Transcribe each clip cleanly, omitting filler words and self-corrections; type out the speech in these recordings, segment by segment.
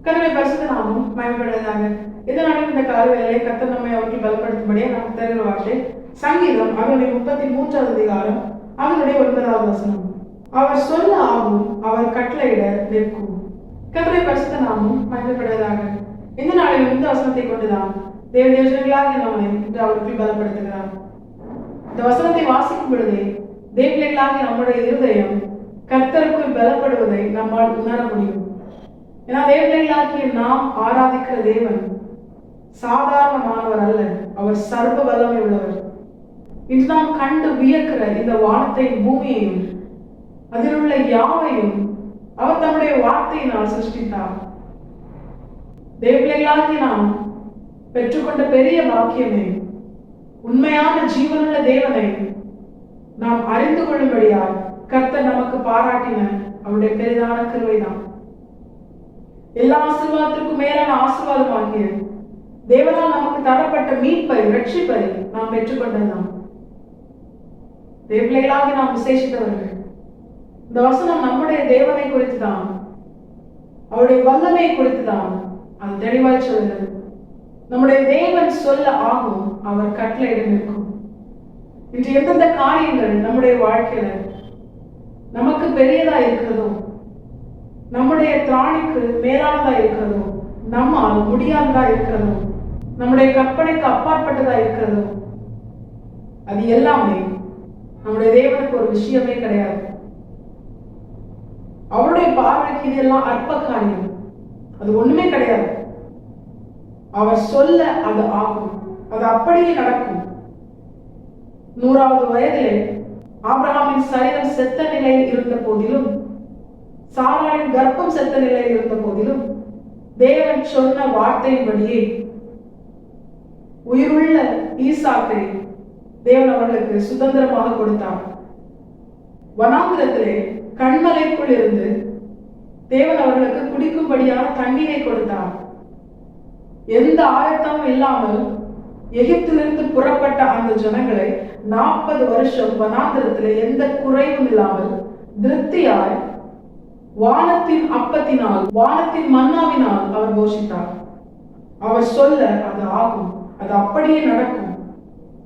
கர்த்தருடைய பரிசுத்த நாமம் மகிமைப்படுவதாக. இதனாலும் இந்த காலவேளையிலே கர்த்தர் நம்மை அவர்கள் பலப்படுத்தும்படியே நமக்கு தருகிற வார்த்தை சங்கீதம் அதனுடைய 33வது அதிகாரம் அதனுடைய 9வது வசனம். அவர் சொல்ல ஆகும், அவர் கட்டளையிட நிற்கும். கர்த்தருடைய பரிசுத்த நாமம் மகிமைப்படுவதாக. இந்த நாளில் இந்த வசனத்தை கொண்டுதான் தேவதேவர்களாக நம்மை இன்று அவர்கள் பலப்படுத்துகிறார். இந்த வசனத்தை வாசிக்கும் பொழுதே தேவர்களாக நம்முடைய இருதயம் கர்த்தருக்குள் பலப்படுவதை நம்மால் உணர முடியும். ஏன்னா தேவர்களாகிய நாம் ஆராதிக்கிற தேவன் சாதாரணமானவர் அல்ல, அவர் சர்வ வல்லமை உள்ளவர். இன்று நாம் கண்டு வியக்கிற இந்த வானத்தையும் பூமியையும் அதில் உள்ள யாவையும் அவர் தம்முடைய வார்த்தையினால் சிருஷ்டித்தார். தேவர்களாகிய நாம் பெற்றுக்கொண்ட பெரிய பாக்கியமே உண்மையான ஜீவனுள்ள தேவனை நாம் அறிந்து கொள்ளும்படியால் கர்த்தர் நமக்கு பாராட்டின அவருடைய பெரிதான கிருபைதான். எல்லா ஆசீர்வாதத்திற்கும் மேலான ஆசீர்வாதமாகிய தேவனால் நமக்கு தரப்பட்ட மீட்பை ரட்சிப்பை நாம் பெற்றுக்கொண்டதுதான். தேவர்களாகி நாம் விசேஷித்தவர்கள். இந்த வசனம் நம்முடைய தேவனை குறித்துதான், அவருடைய வல்லமையை குறித்துதான் அது தெளிவாய் சொல்கிறது. நம்முடைய தேவன் சொல்ல ஆகும், அவர் கட்டளையிட நிற்கும். இன்று எந்தெந்த காரியங்கள் நம்முடைய வாழ்க்கையில நமக்கு பெரியதா இருக்கிறதோ, நம்முடைய திராணிக்கு மேலானதா இருக்கிறதோ, நம்மால் முடியாததா இருக்கிறதோ, நம்முடைய கற்பனைக்கு அப்பாற்பட்டதா இருக்கிறதோ, அது எல்லாமே நம்முடைய தேவனுக்கு ஒரு விஷயமே கிடையாது. அவருடைய பார்வைக்கு இதெல்லாம் அற்ப காரியம், அது ஒண்ணுமே கிடையாது. அவர் சொல்ல அது ஆகும், அது அப்படியே நடக்கும். 100வது வயதிலே ஆபிரகாமின் சரீரம் செத்த நிலையில் இருந்த போதிலும், சாராளின் கர்ப்பம் செத்த நிலையில் இருந்த போதிலும், தேவன் சொன்ன வார்த்தையின்படியே உயிருள்ள ஈசாக்கை தேவன் அவர்களுக்கு சுதந்திரமாக கொடுத்தார். வனாந்திரத்திலே கண்மலைக்குள் இருந்து தேவன் அவர்களுக்கு குடிக்கும்படியான தண்ணீரை கொடுத்தார். எந்த ஆயத்தமும் இல்லாமல் எகிப்திலிருந்து புறப்பட்ட அந்த ஜனங்களை 40 வருஷம் வனாந்திரத்திலே எந்த குறைவும் இல்லாமல் திருப்தியாய் வானத்தின் அப்பத்தினால், வானத்தின் மன்னாவினால் அவர் போஷித்தார். அவர் சொல்ல அது ஆகும், அது அப்படியே நடக்கும்.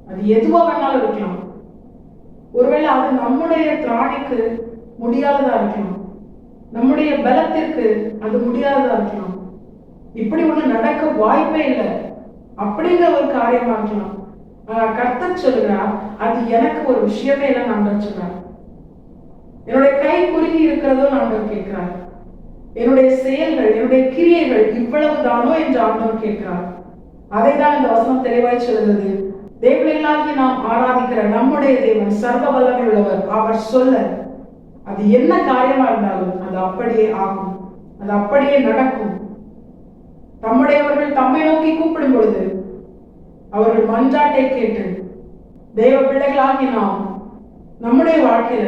அது எதுவா வேணாலும் இருக்கலாம். ஒருவேளை அது நம்முடைய திராணிக்கு முடியாததா இருக்கலாம், நம்முடைய பலத்திற்கு அது முடியாததா இருக்கலாம். இப்படி ஒண்ணு நடக்க வாய்ப்பே இல்லை அப்படிங்கிற ஒரு காரியமா இருக்கலாம். கர்த்தர் சொல்லுகிறார், அது எனக்கு ஒரு விஷயமே இல்லை. நான் சொல்றார், என்னுடைய கை குறுகி இருக்கிறதோ ஆண்டவர் கேட்கிறார். என்னுடைய செயல்கள், என்னுடைய கிரியைகள் இவ்வளவு தானோ என்று ஆண்டவர் கேட்கிறார். அதை தான் இந்த வசனம் தெளிவாய் சொல்கிறது. தேவர்களாகி நாம் ஆராதிக்கிற நம்முடைய தேவன் சர்வ வல்லமை உள்ளவர். அவர் சொல்ல அது என்ன காரியமா இருந்தாலும் அது அப்படியே ஆகும், அது அப்படியே நடக்கும். தம்முடையவர்கள் தம்மை நோக்கி கூப்பிடும் பொழுது அவர்கள் மன்றாட்டை கேட்டு தேவ பிள்ளைகளாகி நாம் நம்முடைய வாழ்க்கையில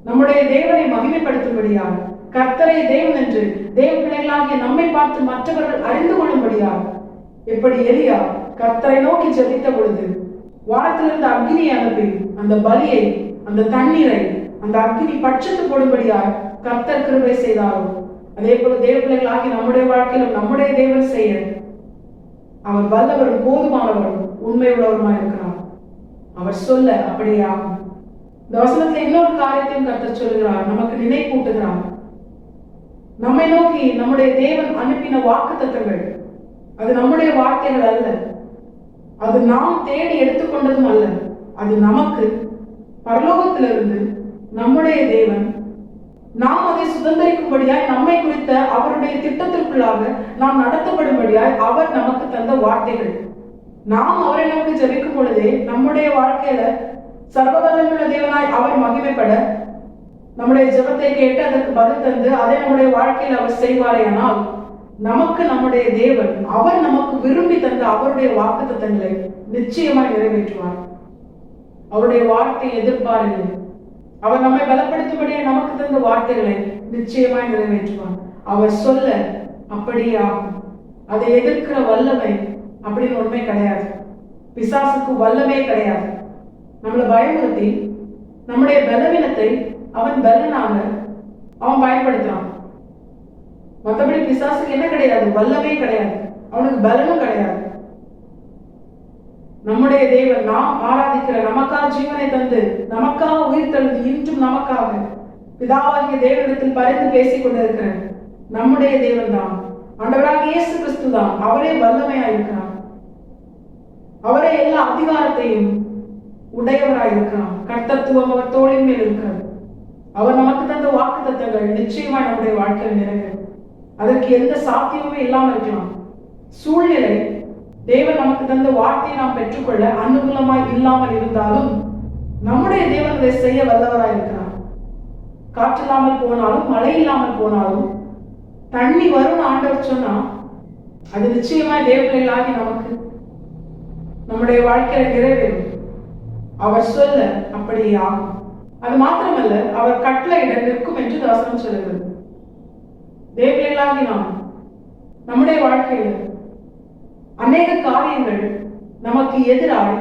நம்முடைய தேவனை மகிமைப்படுத்தும்படியாக, கர்த்தரை தேவன் என்று தேவ பிள்ளைகளாகிய நம்மை பார்த்து மற்றவர்கள் அறிந்து கொள்ளும்படியாக, எப்படி எலியா கர்த்தரை நோக்கி ஜெபித்த பொழுது வானத்திலிருந்து அக்னியை அனுப்பி அந்த பலியை, அந்த தண்ணீரை, அந்த அக்னி பட்சத்து போடும்படியாய் கர்த்தர் கிருபை செய்தாரோ, அதே போல தேவ பிள்ளைகளாகி நம்முடைய வாழ்க்கையிலும் நம்முடைய தேவன் செய்ய அவர் வல்லவரும் போதுமானவரும் உண்மை உள்ளவருமா இருக்கிறார். அவர் சொல்ல அப்படியே ஆகும். இந்த வசனத்துல இன்னொரு காரியத்தையும் கர்த்தர் சொல்லுகிறார், நமக்கு நினைப்பூட்டுகிறார். நம்மை நோக்கி நம்முடைய தேவன் அனுப்பின வாக்குத்தத்தங்கள் அது நம்முடைய வார்த்தைகள் அல்ல, அது நாம் தேடி எடுத்துக்கொண்டதும் அல்ல. அது நமக்கு பரலோகத்திலிருந்து நம்முடைய தேவன் நாம் அதை சுதந்திரிக்கும்படியாய், நம்மை குறித்த அவருடைய திட்டத்திற்குள்ளாக நாம் நடத்தப்படும்படியாய் அவர் நமக்கு தந்த வார்த்தைகள். நாம் அவரை நோக்கி ஜெபிக்கும் பொழுதே நம்முடைய வாழ்க்கையில சர்வவல்லமையுள்ள தேவனாய் அவர் மகிமைப்பட, நம்முடைய ஜெபத்தை கேட்டு அதற்கு பதில் தந்து அதை நம்முடைய வாழ்க்கையில் அவர் செய்வாரேயானால், நமக்கு நம்முடைய தேவன் அவர் நமக்கு விரும்பி தந்த அவருடைய வாக்குத்தத்தங்களை நிச்சயமாய் நிறைவேற்றுவார். அவருடைய வார்த்தையை எதிர்பாருங்கள். அவர் நம்மை பலப்படுத்தும்படியே நமக்கு தந்த வார்த்தைகளை நிச்சயமாய் நிறைவேற்றுவார். அவர் சொல்ல அப்படியே ஆகும். அதை எதிர்க்கிற வல்லமை அப்படின்னு ஒண்ணுமே கிடையாது. பிசாசுக்கு வல்லமே கிடையாது. நம்மளை பயமுறுத்தி நம்முடைய பலவீனத்தை அவன் பலனாக அவன் பயன்படுத்துறான். மற்றபடி பிசாசுக்கு என்ன கிடையாது? வல்லமே கிடையாது, அவனுக்கு பலனும் கிடையாது. நம்முடைய தேவன், நாம் ஆராதிக்கிற, நமக்காக ஜீவனை தந்து நமக்காக உயிர் தழுந்து இன்றும் நமக்காக பிதாவாகிய தேவனிடத்தில் பரிந்து பேசிக் கொண்டிருக்கிற நம்முடைய தேவன் தான், ஆண்டவராக இயேசு கிறிஸ்து தான். அவரே வல்லமையாயிருக்கிறார், அவரே எல்லா அதிகாரத்தையும் உடையவராயிருக்கிறார். கர்த்தத்துவம் அவர் தோளின் மேல் இருக்கிறது. அவர் நமக்கு தந்த வாக்கு தத்தங்கள் நிச்சயமா நம்முடைய வாழ்க்கையில் நிறைவேறும். அதற்கு எந்த சாத்தியமுமே இல்லாமல் இருக்கலாம். சூழ்நிலை தேவன் நமக்கு தந்த வார்த்தையை நாம் பெற்றுக்கொள்ள அனுகூலமாய் இல்லாமல் இருந்தாலும் நம்முடைய தேவன் அதை செய்ய வல்லவராய் இருக்கிறார். காற்றில்லாமல் போனாலும், மழை இல்லாமல் போனாலும், தண்ணி வரும் ஆண்டவர் சொன்னா அது நிச்சயமாய் தேவர்களாகி நமக்கு நம்முடைய வாழ்க்கையில நிறைவேறும். அவர் சொல்ல அப்படியே ஆகும். அது மாத்திரமல்ல, அவர் கட்டளையிட நிற்கும் என்று தாசனம் சொல்லுகிறது. தேவர்களாகி நாம் நம்முடைய வாழ்க்கையில அநேக காரியங்கள் நமக்கு எதிராய்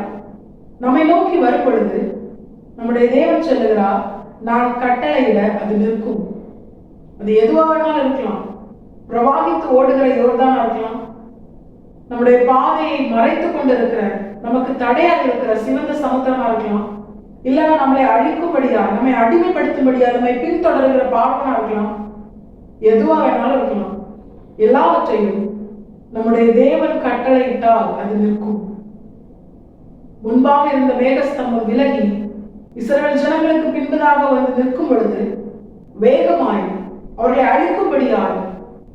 நம்மை நோக்கி வரும் பொழுது நம்முடைய தேவன் சொல்லுகிறார், நான் கட்டளையிட அது நிற்கும். அது எதுவாக வேணாலும் இருக்கலாம். பிரவாகித்து ஓடுகிற யோர்தானா இருக்கலாம், நம்முடைய பாதையை மறைத்து கொண்டிருக்கிற, நமக்கு தடையாக இருக்கிற சிவந்த சமுத்திரமா இருக்கலாம், இல்லைன்னா நம்மளை அழிக்கும்படியா, நம்மை அடிமைப்படுத்தும்படியா நம்மை பின்தொடர்கிற பார்வனா இருக்கலாம். எதுவா வேணாலும் இருக்கலாம். எல்லாவற்றையும் நம்முடைய தேவன் கட்டளையிட்டால் அது நிற்கும். முன்பாக இருந்த மேகஸ்தம்பம் விலகி இஸ்ரவேல் ஜனங்களுக்கு பின்பதாக வந்து நிற்கும் பொழுது வேகமாய் அவர்களை அழிக்கும்படியாய்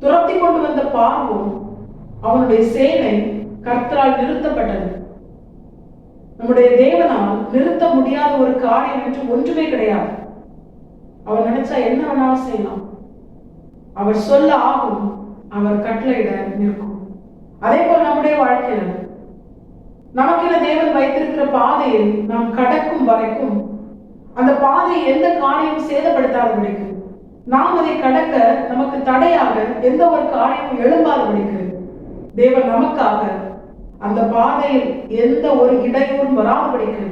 துரத்தி கொண்டு வந்த பார்வோன் அவனுடைய சேனை கர்த்தரால் நிறுத்தப்பட்டது. நம்முடைய தேவனால் நிறுத்த முடியாத ஒரு காரியம் என்று ஒன்றுமே கிடையாது. அவர் நினைச்சா என்ன வேணாலும் செய்யலாம். அவர் சொல்ல ஆகும், அவர் கட்டளையிட நிற்கும். அதே போல் நம்முடைய வாழ்க்கையில நமக்கென தேவன் வைத்திருக்கிற பாதையை நாம் கடக்கும் வரைக்கும் அந்த பாதையை எந்த காரியம் சேதப்படுத்தாதபடிக்கு, நாம் அதை கடக்க நமக்கு தடையாக எந்த ஒரு காரியமும் எழும்பாதபடிக்கு தேவன் நமக்காக அந்த பாதையில் எந்த ஒரு இடையூறும் வராதபடிக்கு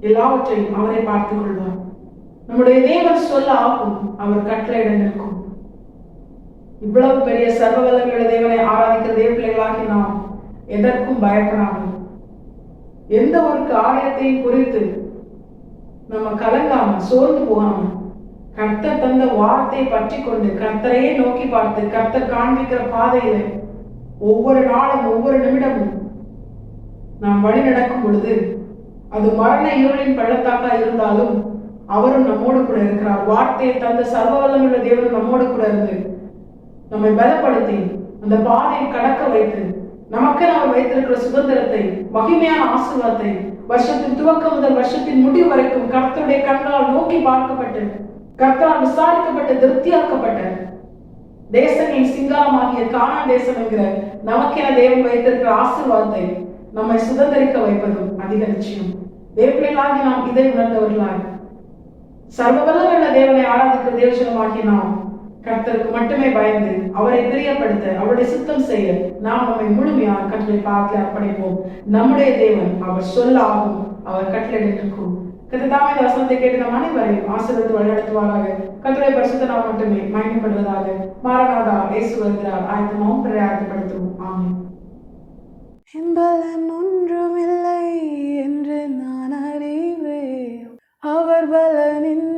எல்லாவற்றையும் அவரை பார்த்துக் கொள்வார். நம்முடைய தேவன் சொல்ல ஆகும், அவர் கட்டளையிட நிற்கும். இவ்வளவு பெரிய சர்வ வல்லமையுள்ள தேவனை ஆராதிக்கிற தேவ பிள்ளைகளாகி நாம் எதற்கும் பயப்படாமல், எந்த ஒரு காரியத்தையும் குறித்து நம்ம கலங்காம சோர்ந்து போகாம, கர்த்தர் தந்த வார்த்தையை பற்றி கொண்டு கர்த்தரையே நோக்கி பார்த்து கர்த்தர் காண்பிக்கிற பாதையில ஒவ்வொரு நாளும் ஒவ்வொரு நிமிடமும் நாம் வழி நடக்கும் பொழுது அது மரண இருளின் பள்ளத்தாக்கா இருந்தாலும் அவரும் நம்மோடு கூட இருக்கிறார். வார்த்தையை தந்த சர்வ வல்லமையுள்ள தேவன் நம்மோடு கூட இருந்து நம்மை பலப்படுத்தி அந்த பாதையை கடக்க வைத்து நமக்கு நாம் வைத்திருக்கிற சுதந்திரத்தை, மகிமையான ஆசீர்வாதத்தை வருஷத்தின் துவக்கம் முதல் வருஷத்தின் முடிவு வரைக்கும் கர்த்தருடைய கண்களால் நோக்கி பார்க்கப்பட்டு, கர்த்தரால் விசாரிக்கப்பட்டு, திருப்தியாக்கப்பட்ட தேசங்களின் சிங்காரமாகிய கானான் தேசம் என்கிற நமக்கென தேவன் வைத்திருக்கிற ஆசீர்வாதத்தை நம்மை சுதந்திரிக்க வைப்பதும் அதிக நிச்சயம். தேவர்களாகி நாம் இதை உணர்ந்தவர்களாய் சர்வ வல்லமையுள்ள தேவனை ஆராதிக்கிற தேவஜனமாகி நாம் கர்த்தருக்கு மட்டுமே பயந்து அவரை பிரியப்படுத்த, அவருடைய சுத்தம் செய்ய நாம் நம்மை முழுமையாக கட்டளை பார்த்து அர்ப்பணிப்போம். நம்முடைய தேவன் அவர் சொல்ல ஆகும், அவர் கட்டளை நிற்கும். கர்த்தர் இந்த வசனத்தை கேட்டு நம் அனைவரையும் ஆசீர்வதித்து வழிநடத்துவாராக. கர்த்தருடைய பரிசுத்த நாமம் மட்டுமே மகிமைப்படுவதாக. மாரநாதா, இயேசு வருகிறார். ஆயத்தமாவும் பிரயாசப்படுத்தும். ஆமென். பலன் ஒன்றுமில்லை என்று நான் அறிவேன், அவர் பலனின்